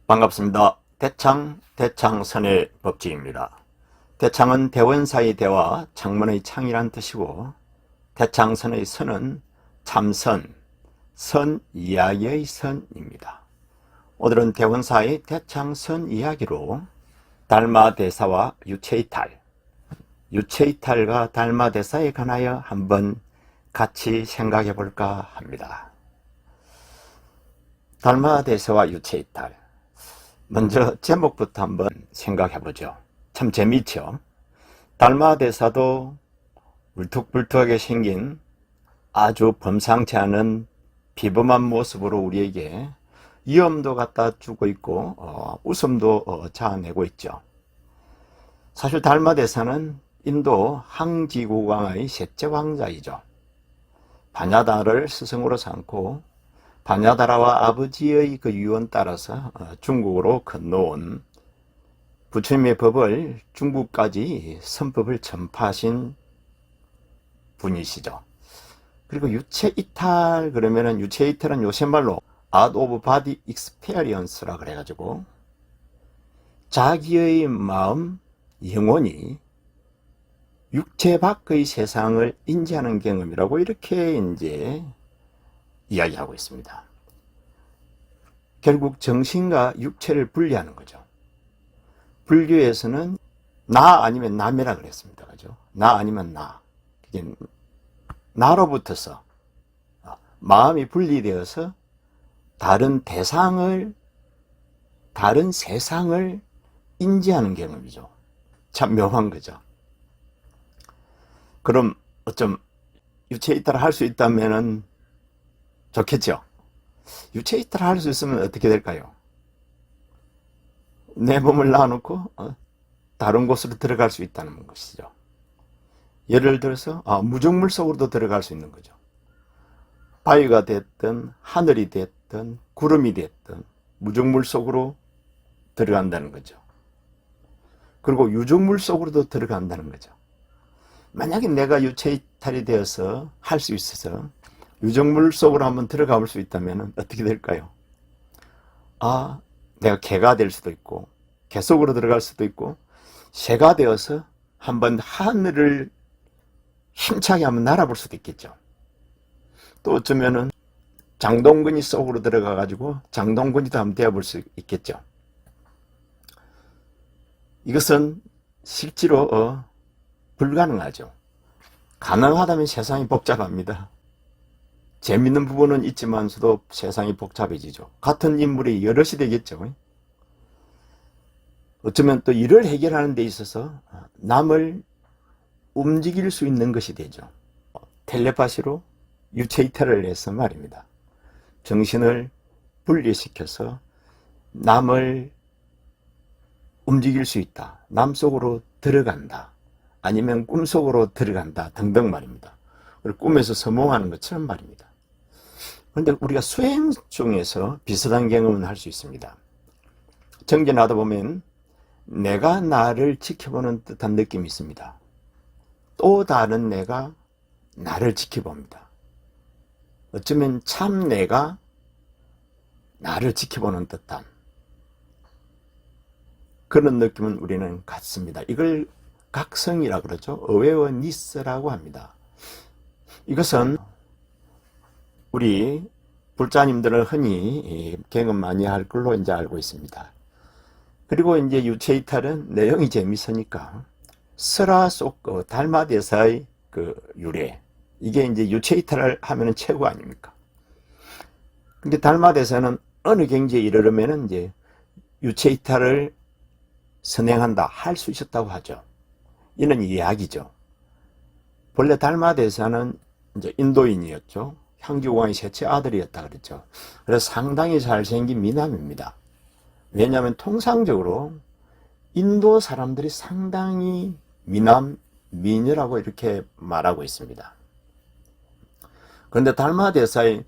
반갑습니다. 대창선의 법칙입니다. 대창은 대원사의 대와 창문의 창이란 뜻이고, 대창선의 선은 참선, 선 이야기의 선입니다. 오늘은 대원사의 대창선 이야기로 달마대사와 유체이탈, 유체이탈과 달마대사에 관하여 한번 같이 생각해 볼까 합니다. 달마대사와 유체이탈, 먼저 제목부터 한번 생각해 보죠. 참 재미있죠. 달마대사도 울퉁불퉁하게 생긴 아주 범상치 않은 비범한 모습으로 우리에게 위험도 갖다 주고 있고 웃음도 자아내고 있죠. 사실 달마대사는 인도 항지국왕의 셋째 왕자이죠. 바냐다를 스승으로 삼고 바냐다라와 아버지의 그 유언 따라서 중국으로 건너온 부처님의 법을 중국까지 선법을 전파하신 분이시죠. 그리고 유체이탈 그러면은 유체이탈은 요새 말로 Out of Body Experience라 그래가지고 자기의 마음, 영혼이 육체 밖의 세상을 인지하는 경험이라고 이렇게 이제 이야기하고 있습니다. 결국 정신과 육체를 분리하는 거죠. 불교에서는 나 아니면 남이라 그랬습니다. 그죠? 나 아니면 나. 나로부터서 마음이 분리되어서 다른 대상을, 다른 세상을 인지하는 경험이죠. 참 묘한 거죠. 그럼 어쩜 유체이탈을 할 수 있다면은 좋겠죠. 유체이탈을 할 수 있으면 어떻게 될까요? 내 몸을 놔놓고 다른 곳으로 들어갈 수 있다는 것이죠. 예를 들어서 무정물 속으로도 들어갈 수 있는 거죠. 바위가 됐든 하늘이 됐든 구름이 됐든 무정물 속으로 들어간다는 거죠. 그리고 유정물 속으로도 들어간다는 거죠. 만약에 내가 유체이탈이 되어서 할 수 있어서 유정물 속으로 한번 들어가 볼 수 있다면 어떻게 될까요? 내가 개가 될 수도 있고 개 속으로 들어갈 수도 있고 새가 되어서 한번 하늘을 힘차게 한번 날아볼 수도 있겠죠. 또 어쩌면은 장동건이 속으로 들어가 가지고 장동건이도 한번 되어볼 수 있겠죠. 이것은 실제로 불가능하죠. 가능하다면 세상이 복잡합니다. 재밌는 부분은 있지만서도 세상이 복잡해지죠. 같은 인물이 여럿이 되겠죠. 어쩌면 또 일을 해결하는 데 있어서 남을 움직일 수 있는 것이 되죠. 텔레파시로 유체이탈을 해서 말입니다. 정신을 분리시켜서 남을 움직일 수 있다. 남 속으로 들어간다. 아니면 꿈 속으로 들어간다. 등등 말입니다. 그리고 꿈에서 서몽하는 것처럼 말입니다. 그런데 우리가 수행 중에서 비슷한 경험은 할 수 있습니다. 정진하다 보면 내가 나를 지켜보는 듯한 느낌이 있습니다. 또 다른 내가 나를 지켜봅니다. 어쩌면 참 내가 나를 지켜보는 듯한 그런 느낌은 우리는 갖습니다. 이걸 각성이라고 그러죠. 어웨어니스라고 합니다. 이것은 우리 불자님들은 흔히 경험 많이 할 걸로 이제 알고 있습니다. 그리고 이제 유체이탈은 내용이 재밌으니까 설화 속 달마대사의 그 유래, 이게 이제 유체이탈을 하면은 최고 아닙니까? 근데 달마대사는 어느 경지에 이르려면은 이제 유체이탈을 선행한다, 할 수 있었다고 하죠. 이는 이야기죠. 본래 달마대사는 이제 인도인이었죠. 향기국왕의 셋째 아들이었다 그랬죠. 그래서 상당히 잘생긴 미남입니다. 왜냐하면 통상적으로 인도 사람들이 상당히 미남, 미녀라고 이렇게 말하고 있습니다. 그런데 달마대사의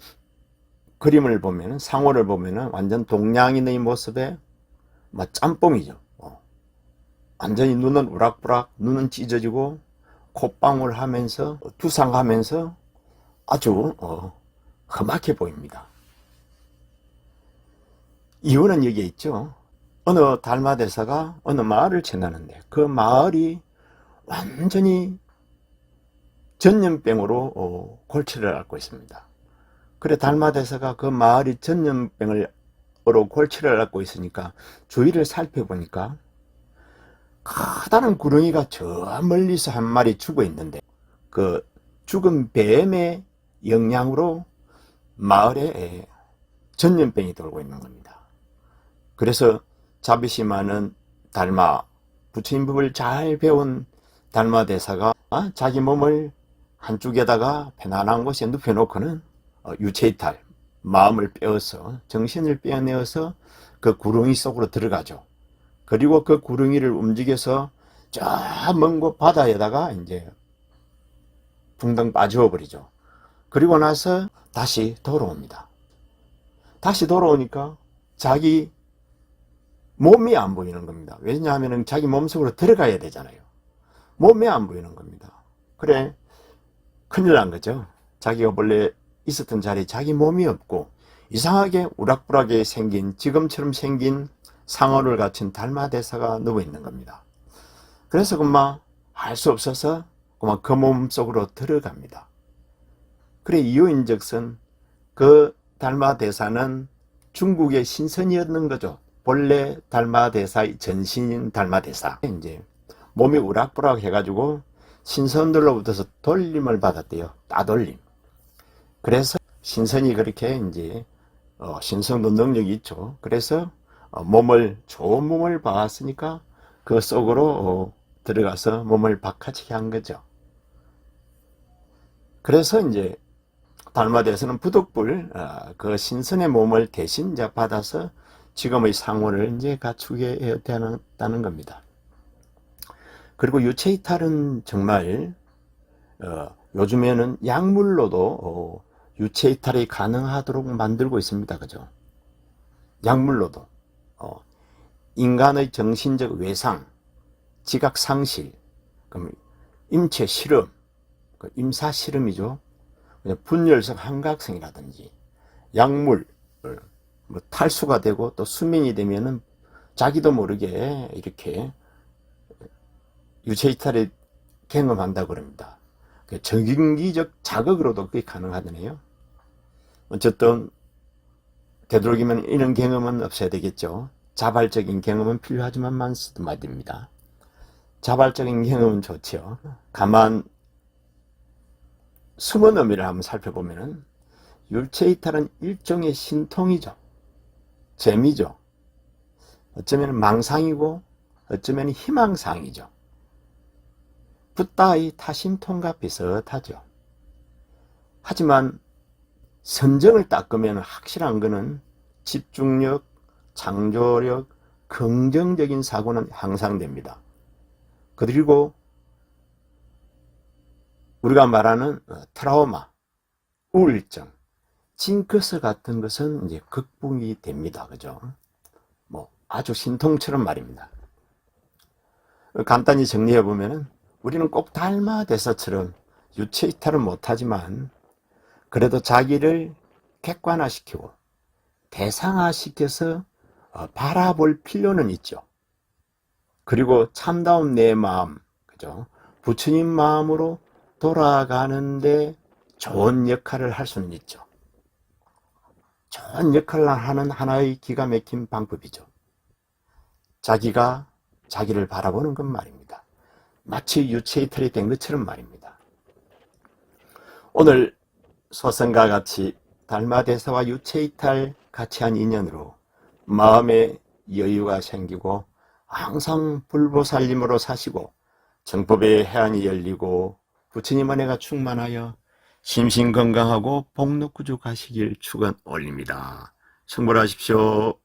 그림을 보면, 상호를 보면 완전 동양인의 모습에 짬뽕이죠. 완전히 눈은 우락부락, 눈은 찢어지고 콧방울 하면서 두상하면서 아주 험악해 보입니다. 이유는 여기에 있죠. 어느 달마대사가 어느 마을을 지나는데 그 마을이 완전히 전염병으로 골치를 앓고 있습니다. 그래 달마대사가 그 마을이 전염병으로 골치를 앓고 있으니까 주위를 살펴보니까 커다란 구렁이가 저 멀리서 한 마리 죽어 있는데 그 죽은 뱀의 영향으로 마을에 전염병이 돌고 있는 겁니다. 그래서 자비심하는 달마, 부처님법을 잘 배운 달마대사가 자기 몸을 한쪽에다가 편안한 곳에 눕혀놓고는 유체이탈, 마음을 빼어서 정신을 빼어내어서 그 구렁이 속으로 들어가죠. 그리고 그 구렁이를 움직여서 저 먼 곳 바다에다가 이제 붕덩 빠져 버리죠. 그리고 나서 다시 돌아옵니다. 다시 돌아오니까 자기 몸이 안 보이는 겁니다. 왜냐하면 자기 몸속으로 들어가야 되잖아요. 몸이 안 보이는 겁니다. 그래, 큰일 난 거죠. 자기가 원래 있었던 자리에 자기 몸이 없고 이상하게 우락부락하게 생긴 지금처럼 생긴 상어를 갖춘 달마대사가 누워 있는 겁니다. 그래서 그만 할 수 없어서 그만 그 몸 속으로 들어갑니다. 그래 이유인즉슨 그 달마대사는 중국의 신선이었는 거죠. 본래 달마대사의 전신인 달마대사. 이제 몸이 우락부락 해가지고 신선들로부터서 돌림을 받았대요. 따돌림. 그래서 신선이 그렇게 이제 신선도 능력이 있죠. 그래서 좋은 몸을 박았으니까 그 속으로 들어가서 몸을 박하치게 한 거죠. 그래서 이제 달마대에서는 부득불 그 신선의 몸을 대신 이제 받아서 지금의 상호를 이제 갖추게 되었다는 겁니다. 그리고 유체이탈은 정말 요즘에는 약물로도 유체이탈이 가능하도록 만들고 있습니다. 그죠? 약물로도 인간의 정신적 외상, 지각 상실, 그럼 임체 실험, 임사 실험이죠. 분열성 한각성이라든지 약물, 뭐 탈수가 되고 또 수면이 되면은 자기도 모르게 이렇게 유체이탈을 경험한다고 그럽니다. 정기적 자극으로도 그게 가능하다네요. 어쨌든 되도록이면 이런 경험은 없어야 되겠죠. 자발적인 경험은 필요하지만 많지도 말입니다. 자발적인 경험은 좋죠. 가만 숨은 의미를 한번 살펴보면은 유체이탈은 일종의 신통이죠. 재미죠. 어쩌면 망상이고 어쩌면 희망상이죠. 붓다의 타심통과 비슷하죠. 하지만 선정을 닦으면 확실한 것은 집중력, 창조력, 긍정적인 사고는 향상됩니다. 그리고 우리가 말하는 트라우마, 우울증, 징크스 같은 것은 이제 극복이 됩니다. 그죠? 뭐 아주 신통처럼 말입니다. 간단히 정리해 보면은 우리는 꼭 달마대사처럼 유체이탈은 못하지만 그래도 자기를 객관화시키고 대상화시켜서 바라볼 필요는 있죠. 그리고 참다운 내 마음, 그죠? 부처님 마음으로 돌아가는데 좋은 역할을 할 수는 있죠. 좋은 역할을 하는 하나의 기가 막힌 방법이죠. 자기가 자기를 바라보는 것 말입니다. 마치 유체이탈이 된 것처럼 말입니다. 오늘 소선과 같이 달마대사와 유체이탈 같이 한 인연으로 마음에 여유가 생기고 항상 불보살님으로 사시고 정법의 해안이 열리고 부처님 은혜가 충만하여 심신건강하고 복록구죽하시길 축원 올립니다. 성불하십시오.